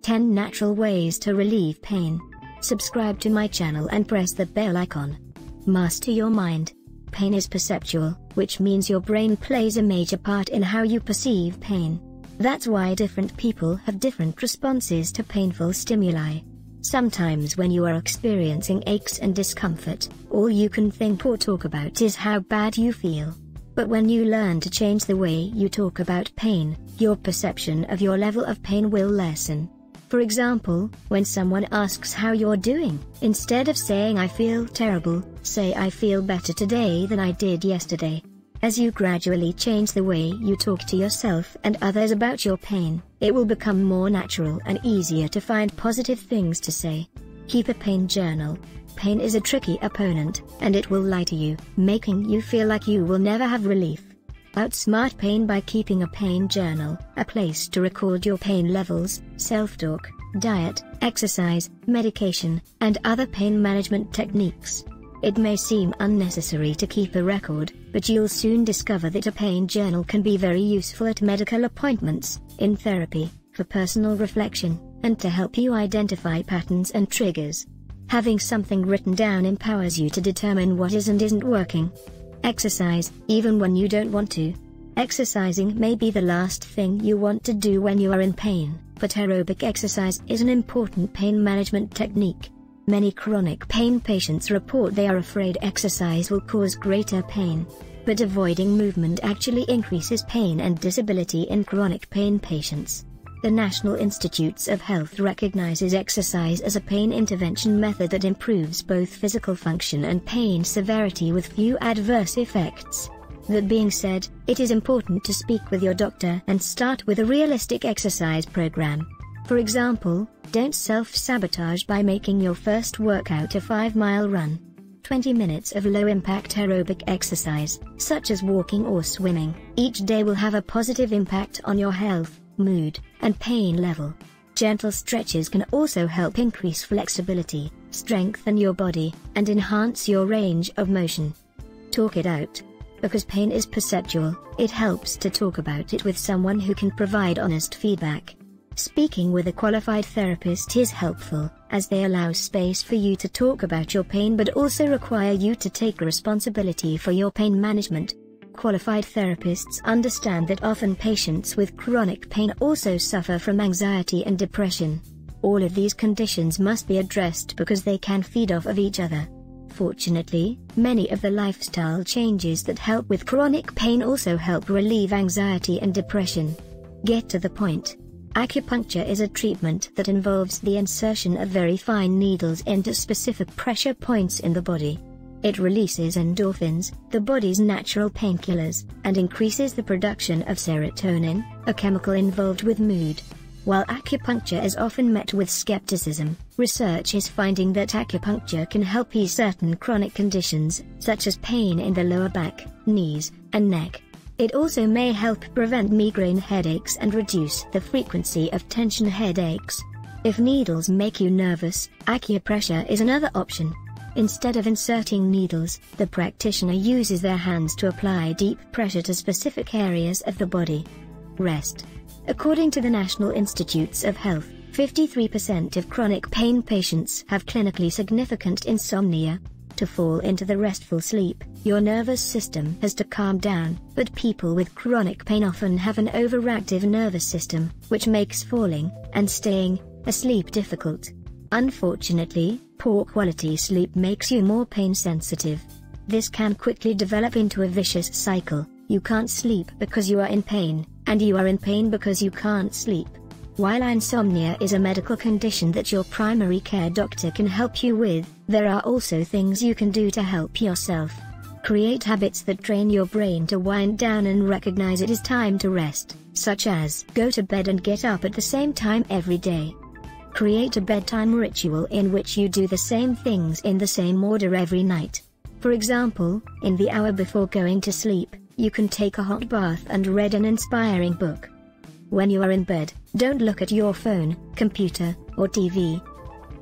10 Natural Ways to Relieve Pain. Subscribe to my channel and press the bell icon. Master your mind. Pain is perceptual, which means your brain plays a major part in how you perceive pain. That's why different people have different responses to painful stimuli. Sometimes when you are experiencing aches and discomfort, all you can think or talk about is how bad you feel. But when you learn to change the way you talk about pain, your perception of your level of pain will lessen. For example, when someone asks how you're doing, instead of saying "I feel terrible," say "I feel better today than I did yesterday." As you gradually change the way you talk to yourself and others about your pain, it will become more natural and easier to find positive things to say. Keep a pain journal. Pain is a tricky opponent, and it will lie to you, making you feel like you will never have relief. Outsmart pain by keeping a pain journal, a place to record your pain levels, self-talk, diet, exercise, medication, and other pain management techniques. It may seem unnecessary to keep a record, but you'll soon discover that a pain journal can be very useful at medical appointments, in therapy, for personal reflection, and to help you identify patterns and triggers. Having something written down empowers you to determine what is and isn't working. Exercise, even when you don't want to. Exercising may be the last thing you want to do when you are in pain, but aerobic exercise is an important pain management technique. Many chronic pain patients report they are afraid exercise will cause greater pain. But avoiding movement actually increases pain and disability in chronic pain patients. The National Institutes of Health recognizes exercise as a pain intervention method that improves both physical function and pain severity with few adverse effects. That being said, it is important to speak with your doctor and start with a realistic exercise program. For example, don't self-sabotage by making your first workout a 5-mile run. 20 minutes of low-impact aerobic exercise, such as walking or swimming, each day will have a positive impact on your health, mood, and pain level. Gentle stretches can also help increase flexibility, strengthen your body, and enhance your range of motion. Talk it out. Because pain is perceptual, it helps to talk about it with someone who can provide honest feedback. Speaking with a qualified therapist is helpful, as they allow space for you to talk about your pain but also require you to take responsibility for your pain management. Qualified therapists understand that often patients with chronic pain also suffer from anxiety and depression. All of these conditions must be addressed because they can feed off of each other. Fortunately, many of the lifestyle changes that help with chronic pain also help relieve anxiety and depression. Get to the point. Acupuncture is a treatment that involves the insertion of very fine needles into specific pressure points in the body. It releases endorphins, the body's natural painkillers, and increases the production of serotonin, a chemical involved with mood. While acupuncture is often met with skepticism, research is finding that acupuncture can help ease certain chronic conditions, such as pain in the lower back, knees, and neck. It also may help prevent migraine headaches and reduce the frequency of tension headaches. If needles make you nervous, acupressure is another option. Instead of inserting needles, the practitioner uses their hands to apply deep pressure to specific areas of the body. Rest. According to the National Institutes of Health, 53% of chronic pain patients have clinically significant insomnia. To fall into the restful sleep, your nervous system has to calm down, but people with chronic pain often have an overactive nervous system, which makes falling and staying asleep difficult. Unfortunately, poor quality sleep makes you more pain sensitive. This can quickly develop into a vicious cycle. You can't sleep because you are in pain, and you are in pain because you can't sleep. While insomnia is a medical condition that your primary care doctor can help you with, there are also things you can do to help yourself. Create habits that train your brain to wind down and recognize it is time to rest, such as go to bed and get up at the same time every day. Create a bedtime ritual in which you do the same things in the same order every night. For example, in the hour before going to sleep, you can take a hot bath and read an inspiring book. When you are in bed, don't look at your phone, computer, or TV.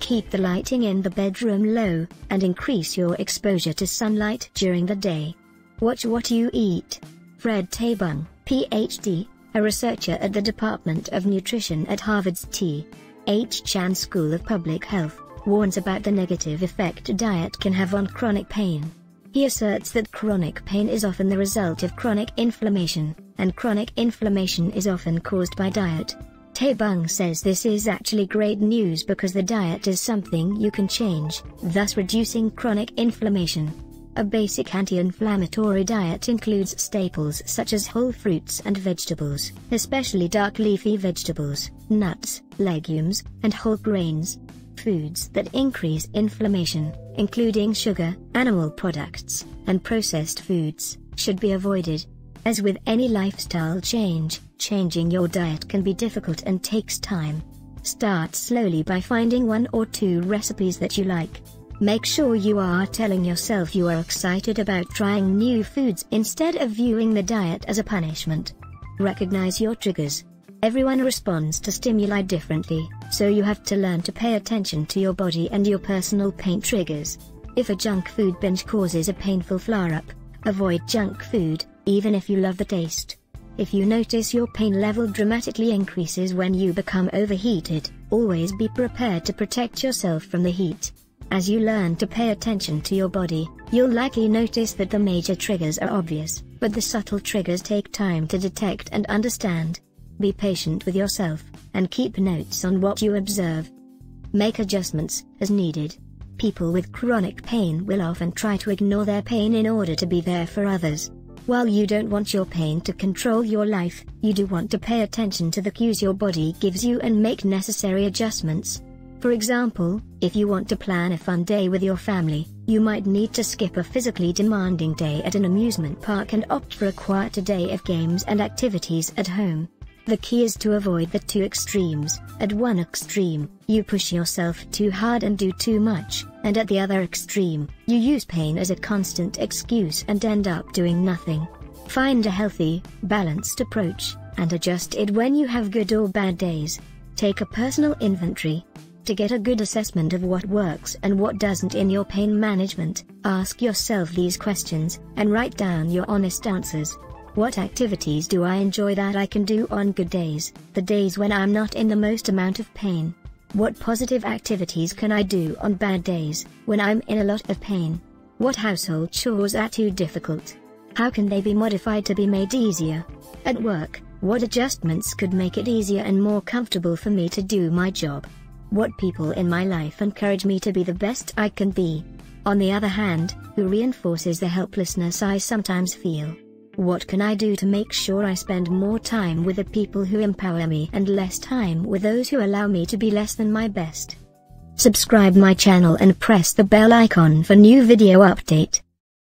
Keep the lighting in the bedroom low, and increase your exposure to sunlight during the day. Watch what you eat. Fred Tabung, Ph.D., a researcher at the Department of Nutrition at Harvard's T. H. Chan School of Public Health, warns about the negative effect diet can have on chronic pain. He asserts that chronic pain is often the result of chronic inflammation, and chronic inflammation is often caused by diet. Taebong says this is actually great news because the diet is something you can change, thus reducing chronic inflammation. A basic anti-inflammatory diet includes staples such as whole fruits and vegetables, especially dark leafy vegetables, nuts, legumes, and whole grains. Foods that increase inflammation, including sugar, animal products, and processed foods, should be avoided. As with any lifestyle change, changing your diet can be difficult and takes time. Start slowly by finding 1 or 2 recipes that you like. Make sure you are telling yourself you are excited about trying new foods instead of viewing the diet as a punishment. Recognize your triggers. Everyone responds to stimuli differently, so you have to learn to pay attention to your body and your personal pain triggers. If a junk food binge causes a painful flare-up, avoid junk food, even if you love the taste. If you notice your pain level dramatically increases when you become overheated, always be prepared to protect yourself from the heat. As you learn to pay attention to your body, you'll likely notice that the major triggers are obvious, but the subtle triggers take time to detect and understand. Be patient with yourself, and keep notes on what you observe. Make adjustments, as needed. People with chronic pain will often try to ignore their pain in order to be there for others. While you don't want your pain to control your life, you do want to pay attention to the cues your body gives you and make necessary adjustments. For example, if you want to plan a fun day with your family, you might need to skip a physically demanding day at an amusement park and opt for a quieter day of games and activities at home. The key is to avoid the 2 extremes. At one extreme, you push yourself too hard and do too much, and at the other extreme, you use pain as a constant excuse and end up doing nothing. Find a healthy, balanced approach, and adjust it when you have good or bad days. Take a personal inventory. To get a good assessment of what works and what doesn't in your pain management, ask yourself these questions, and write down your honest answers. What activities do I enjoy that I can do on good days, the days when I'm not in the most amount of pain? What positive activities can I do on bad days, when I'm in a lot of pain? What household chores are too difficult? How can they be modified to be made easier? At work, what adjustments could make it easier and more comfortable for me to do my job? What people in my life encourage me to be the best I can be? On the other hand, who reinforces the helplessness I sometimes feel? What can I do to make sure I spend more time with the people who empower me and less time with those who allow me to be less than my best? Subscribe my channel and press the bell icon for new video update.